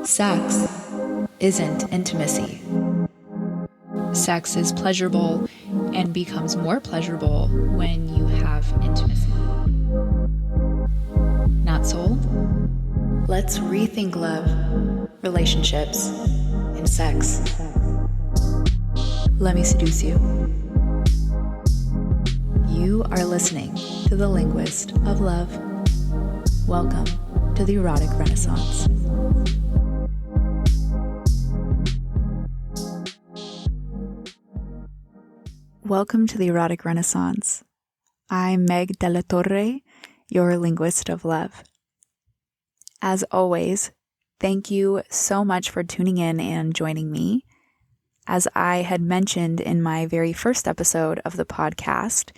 Sex isn't intimacy. Sex is pleasurable and becomes more pleasurable when you have intimacy. Not sold? Let's rethink love, relationships, and sex. Let me seduce you. You are listening to the Linguist of Love. Welcome to the Erotic Renaissance. Welcome to the Erotic Renaissance. I'm Meg de la Torre, your Linguist of Love. As always, thank you so much for tuning in and joining me. As I had mentioned in my very first episode of the podcast,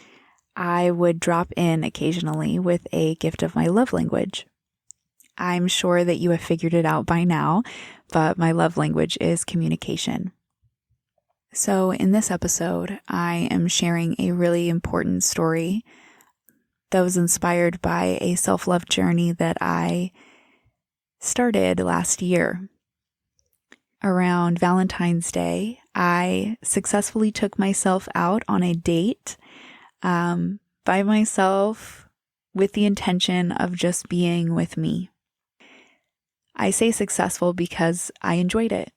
I would drop in occasionally with a gift of my love language. I'm sure that you have figured it out by now, but my love language is communication. So in this episode, I am sharing a really important story that was inspired by a self-love journey that I started last year. Around Valentine's Day, I successfully took myself out on a date by myself with the intention of just being with me. I say successful because I enjoyed it.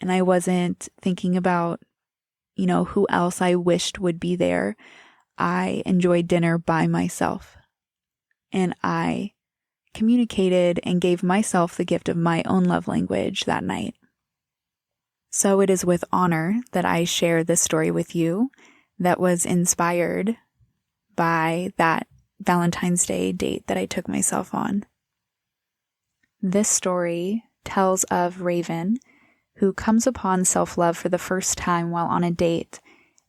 And I wasn't thinking about, who else I wished would be there. I enjoyed dinner by myself. And I communicated and gave myself the gift of my own love language that night. So it is with honor that I share this story with you that was inspired by that Valentine's Day date that I took myself on. This story tells of Raivyn, who comes upon self-love for the first time while on a date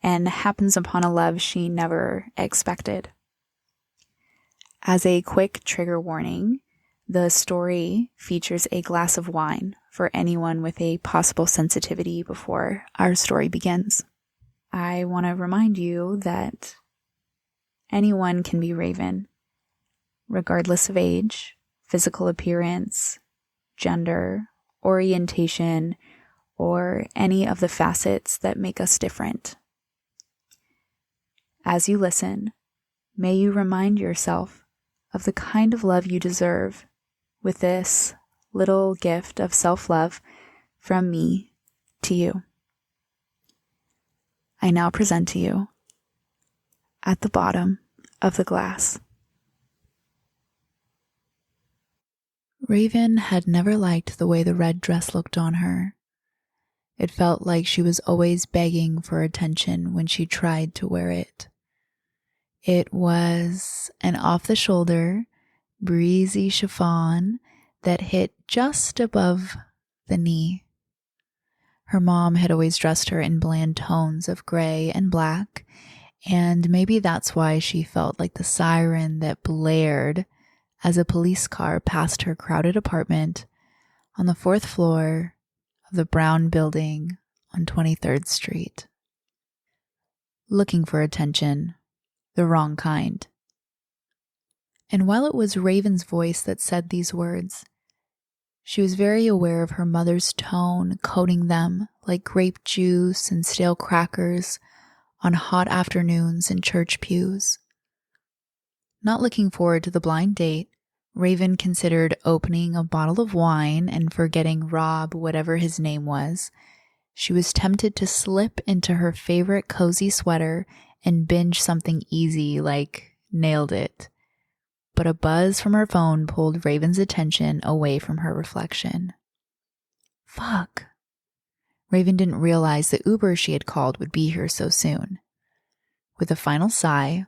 and happens upon a love she never expected. As a quick trigger warning, the story features a glass of wine for anyone with a possible sensitivity before our story begins. I want to remind you that anyone can be Raivyn, regardless of age, physical appearance, gender, orientation, or any of the facets that make us different. As you listen, may you remind yourself of the kind of love you deserve with this little gift of self-love from me to you. I now present to you, at the bottom of the glass. Raivyn had never liked the way the red dress looked on her. It felt like she was always begging for attention when she tried to wear it. It was an off-the-shoulder, breezy chiffon that hit just above the knee. Her mom had always dressed her in bland tones of gray and black, and maybe that's why she felt like the siren that blared as a police car passed her crowded apartment on the 4th floor of the brown building on 23rd Street. Looking for attention, the wrong kind. And while it was Raivyn's voice that said these words, she was very aware of her mother's tone, coating them like grape juice and stale crackers on hot afternoons in church pews. Not looking forward to the blind date, Raivyn considered opening a bottle of wine and forgetting Rob, whatever his name was. She was tempted to slip into her favorite cozy sweater and binge something easy like Nailed It. But a buzz from her phone pulled Raivyn's attention away from her reflection. Fuck. Raivyn didn't realize the Uber she had called would be here so soon. With a final sigh,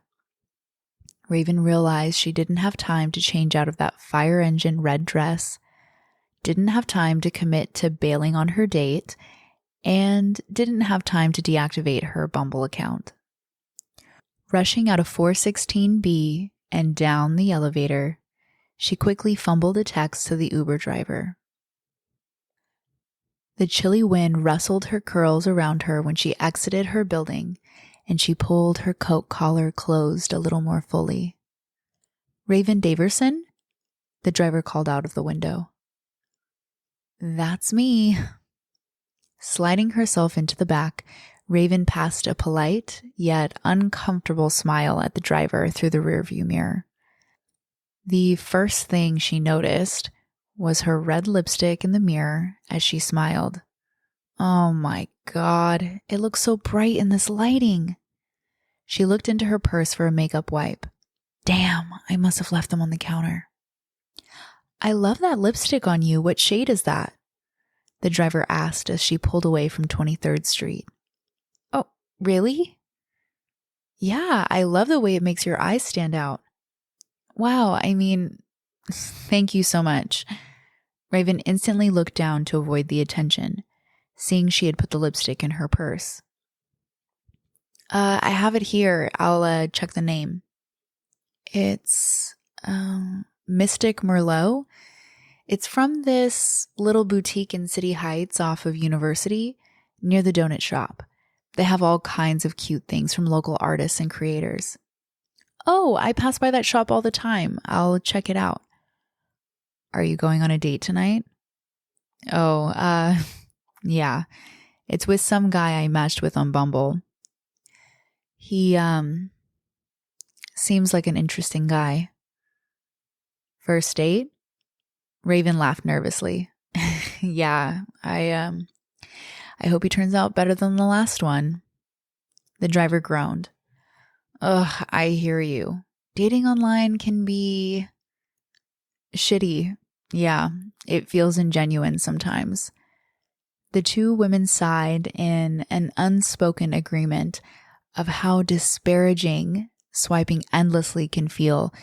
Raivyn realized she didn't have time to change out of that fire engine red dress, didn't have time to commit to bailing on her date, and didn't have time to deactivate her Bumble account. Rushing out of 416B and down the elevator, she quickly fumbled a text to the Uber driver. The chilly wind rustled her curls around her when she exited her building, and she pulled her coat collar closed a little more fully. Raivyn Daverson? The driver called out of the window. That's me. Sliding herself into the back, Raivyn passed a polite yet uncomfortable smile at the driver through the rearview mirror. The first thing she noticed was her red lipstick in the mirror as she smiled. Oh my God, it looks so bright in this lighting. She looked into her purse for a makeup wipe. Damn, I must have left them on the counter. I love that lipstick on you. What shade is that? The driver asked as she pulled away from 23rd Street. Oh, really? Yeah, I love the way it makes your eyes stand out. Wow, thank you so much. Raivyn instantly looked down to avoid the attention, seeing she had put the lipstick in her purse. I have it here. I'll check the name. It's Mystic Merlot. It's from this little boutique in City Heights off of University, near the donut shop. They have all kinds of cute things from local artists and creators. Oh, I pass by that shop all the time. I'll check it out. Are you going on a date tonight? Oh, yeah. It's with some guy I matched with on Bumble. He, seems like an interesting guy. First date? Raivyn laughed nervously. Yeah, I hope he turns out better than the last one. The driver groaned. Ugh, I hear you. Dating online can be shitty. Yeah, it feels ingenuine sometimes. The two women sighed in an unspoken agreement of how disparaging swiping endlessly can feel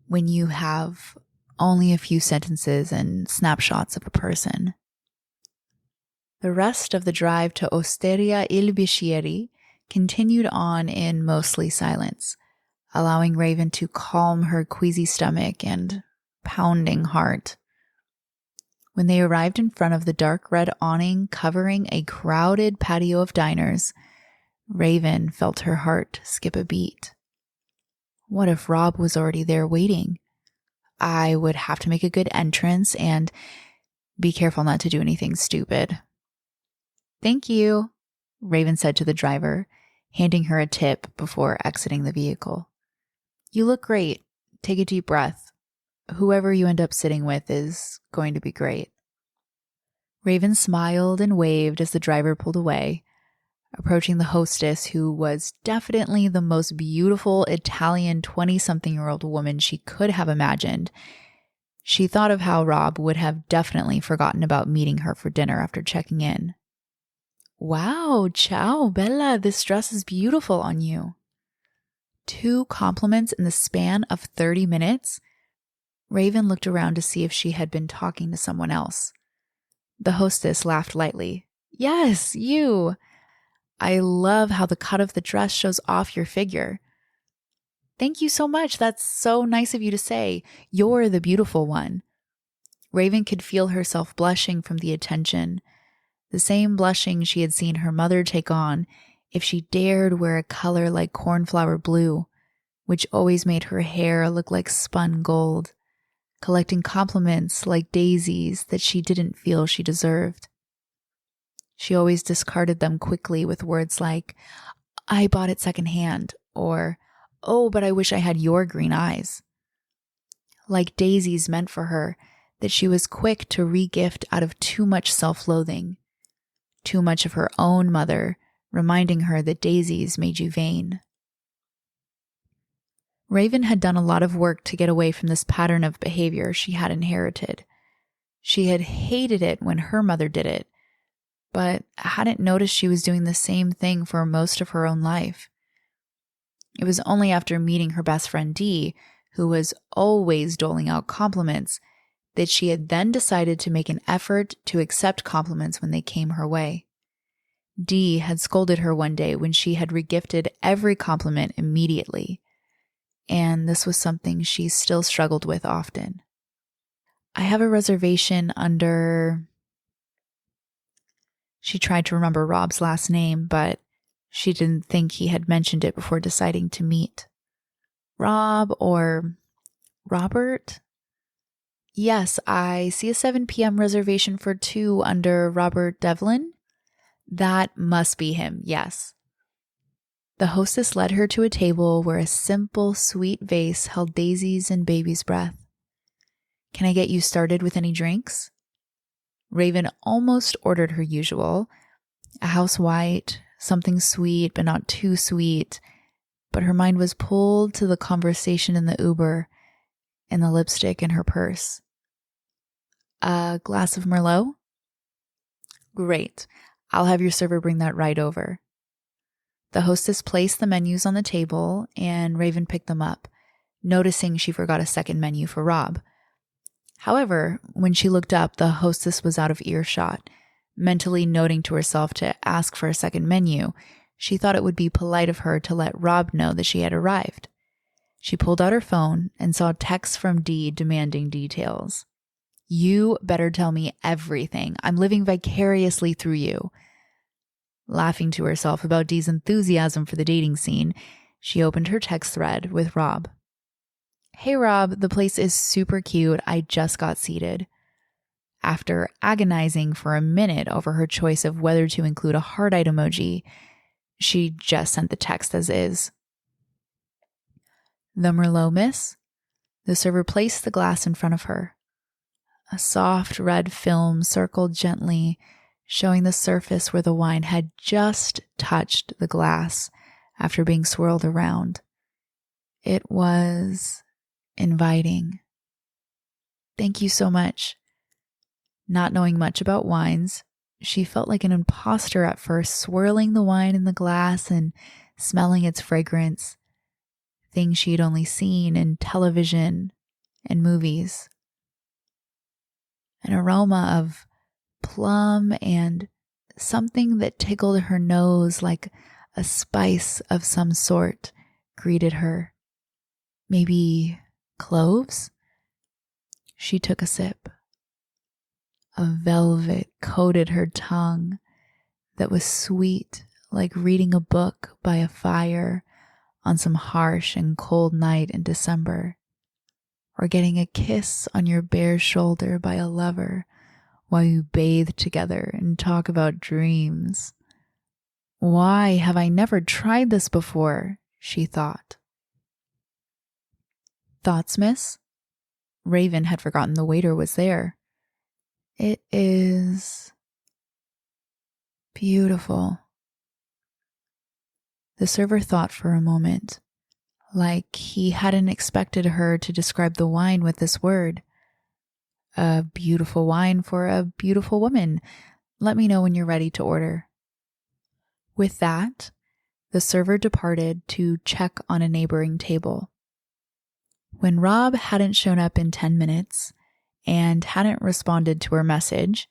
when you have only a few sentences and snapshots of a person. The rest of the drive to Osteria il Bicchieri continued on in mostly silence, allowing Raivyn to calm her queasy stomach and pounding heart. When they arrived in front of the dark red awning covering a crowded patio of diners, Raivyn felt her heart skip a beat. What if Rob was already there waiting? I would have to make a good entrance and be careful not to do anything stupid. Thank you, Raivyn said to the driver, handing her a tip before exiting the vehicle. You look great. Take a deep breath. Whoever you end up sitting with is going to be great. Raivyn smiled and waved as the driver pulled away, approaching the hostess, who was definitely the most beautiful Italian 20-something-year-old woman she could have imagined. She thought of how Rob would have definitely forgotten about meeting her for dinner after checking in. Wow, ciao, Bella, this dress is beautiful on you. 2 compliments in the span of 30 minutes? Raivyn looked around to see if she had been talking to someone else. The hostess laughed lightly. Yes, you. I love how the cut of the dress shows off your figure. Thank you so much. That's so nice of you to say. You're the beautiful one. Raivyn could feel herself blushing from the attention, the same blushing she had seen her mother take on if she dared wear a color like cornflower blue, which always made her hair look like spun gold, collecting compliments like daisies that she didn't feel she deserved. She always discarded them quickly with words like, I bought it secondhand, or, oh, but I wish I had your green eyes. Like daisies meant for her that she was quick to re-gift out of too much self-loathing, too much of her own mother, reminding her that daisies made you vain. Raivyn had done a lot of work to get away from this pattern of behavior she had inherited. She had hated it when her mother did it, but hadn't noticed she was doing the same thing for most of her own life. It was only after meeting her best friend Dee, who was always doling out compliments, that she had then decided to make an effort to accept compliments when they came her way. Dee had scolded her one day when she had regifted every compliment immediately, and this was something she still struggled with often. I have a reservation under... She tried to remember Rob's last name, but she didn't think he had mentioned it before deciding to meet. Rob or Robert? Yes, I see a 7 p.m. reservation for 2 under Robert Devlin. That must be him, yes. The hostess led her to a table where a simple, sweet vase held daisies and baby's breath. Can I get you started with any drinks? Raivyn almost ordered her usual, a house white, something sweet but not too sweet, but her mind was pulled to the conversation in the Uber and the lipstick in her purse. A glass of Merlot? Great. I'll have your server bring that right over. The hostess placed the menus on the table and Raivyn picked them up, noticing she forgot a second menu for Rob. However, when she looked up, the hostess was out of earshot. Mentally noting to herself to ask for a second menu, she thought it would be polite of her to let Rob know that she had arrived. She pulled out her phone and saw texts from Dee demanding details. You better tell me everything. I'm living vicariously through you. Laughing to herself about Dee's enthusiasm for the dating scene, she opened her text thread with Rob. Hey Rob, the place is super cute. I just got seated. After agonizing for a minute over her choice of whether to include a heart-eyed emoji, she just sent the text as is. The Merlot, miss? The server placed the glass in front of her. A soft red film circled gently, showing the surface where the wine had just touched the glass after being swirled around. It was inviting. Thank you so much. Not knowing much about wines, she felt like an imposter at first, swirling the wine in the glass and smelling its fragrance, things she had only seen in television and movies. An aroma of plum and something that tickled her nose like a spice of some sort greeted her. Maybe cloves? She took a sip. A velvet coated her tongue that was sweet, like reading a book by a fire on some harsh and cold night in December, or getting a kiss on your bare shoulder by a lover while you bathe together and talk about dreams. Why have I never tried this before? She thought. Thoughts, miss? Raivyn had forgotten the waiter was there. It is beautiful. The server thought for a moment, like he hadn't expected her to describe the wine with this word. A beautiful wine for a beautiful woman. Let me know when you're ready to order. With that, the server departed to check on a neighboring table. When Rob hadn't shown up in 10 minutes and hadn't responded to her message,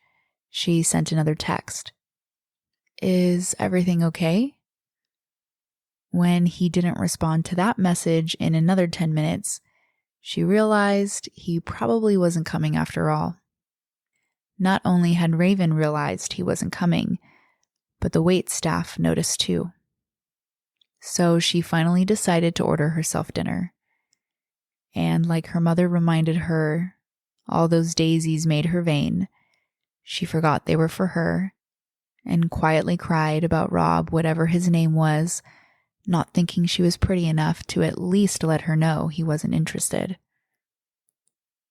she sent another text. Is everything okay? When he didn't respond to that message in another 10 minutes, she realized he probably wasn't coming after all. Not only had Raivyn realized he wasn't coming, but the wait staff noticed too. So she finally decided to order herself dinner. And like her mother reminded her, all those daisies made her vain, she forgot they were for her and quietly cried about Rob, whatever his name was, not thinking she was pretty enough to at least let her know he wasn't interested.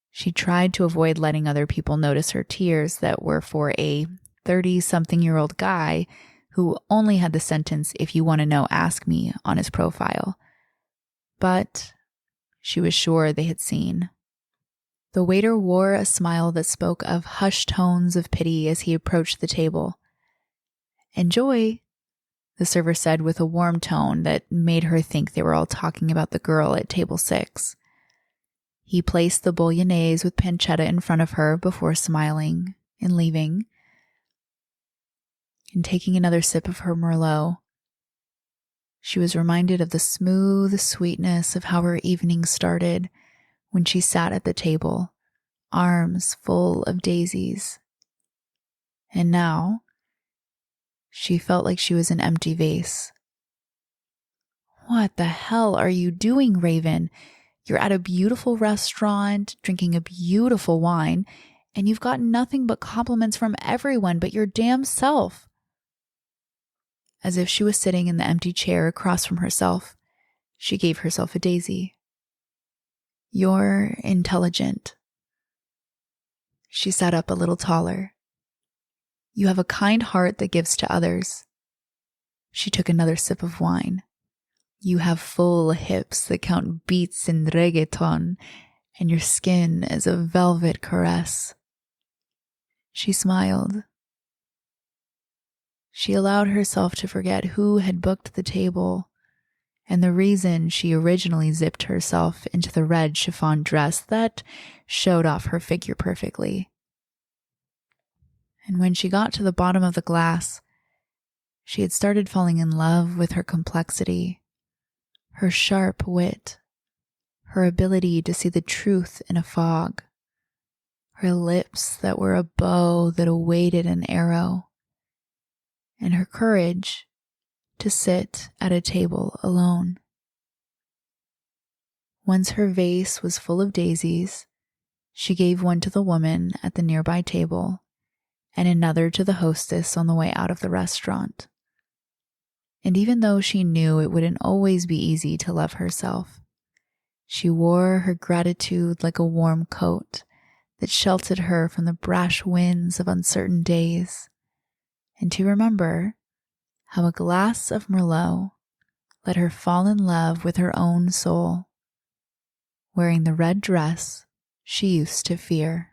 She tried to avoid letting other people notice her tears that were for a 30-something-year-old guy who only had the sentence, "If you want to know, ask me," on his profile. But she was sure they had seen. The waiter wore a smile that spoke of hushed tones of pity as he approached the table. "Enjoy," the server said with a warm tone that made her think they were all talking about the girl at table 6. He placed the bolognese with pancetta in front of her before smiling and leaving, and taking another sip of her Merlot. She was reminded of the smooth sweetness of how her evening started when she sat at the table, arms full of daisies. And now, she felt like she was an empty vase. "What the hell are you doing, Raivyn? You're at a beautiful restaurant, drinking a beautiful wine, and you've got nothing but compliments from everyone but your damn self. As if she was sitting in the empty chair across from herself, she gave herself a daisy. You're intelligent. She sat up a little taller. You have a kind heart that gives to others. She took another sip of wine. You have full hips that count beats in reggaeton, and your skin is a velvet caress. She smiled. She allowed herself to forget who had booked the table and the reason she originally zipped herself into the red chiffon dress that showed off her figure perfectly. And when she got to the bottom of the glass, she had started falling in love with her complexity, her sharp wit, her ability to see the truth in a fog, her lips that were a bow that awaited an arrow, and her courage to sit at a table alone. Once her vase was full of daisies, she gave one to the woman at the nearby table and another to the hostess on the way out of the restaurant. And even though she knew it wouldn't always be easy to love herself, she wore her gratitude like a warm coat that sheltered her from the brash winds of uncertain days, and to remember how a glass of Merlot let her fall in love with her own soul, wearing the red dress she used to fear.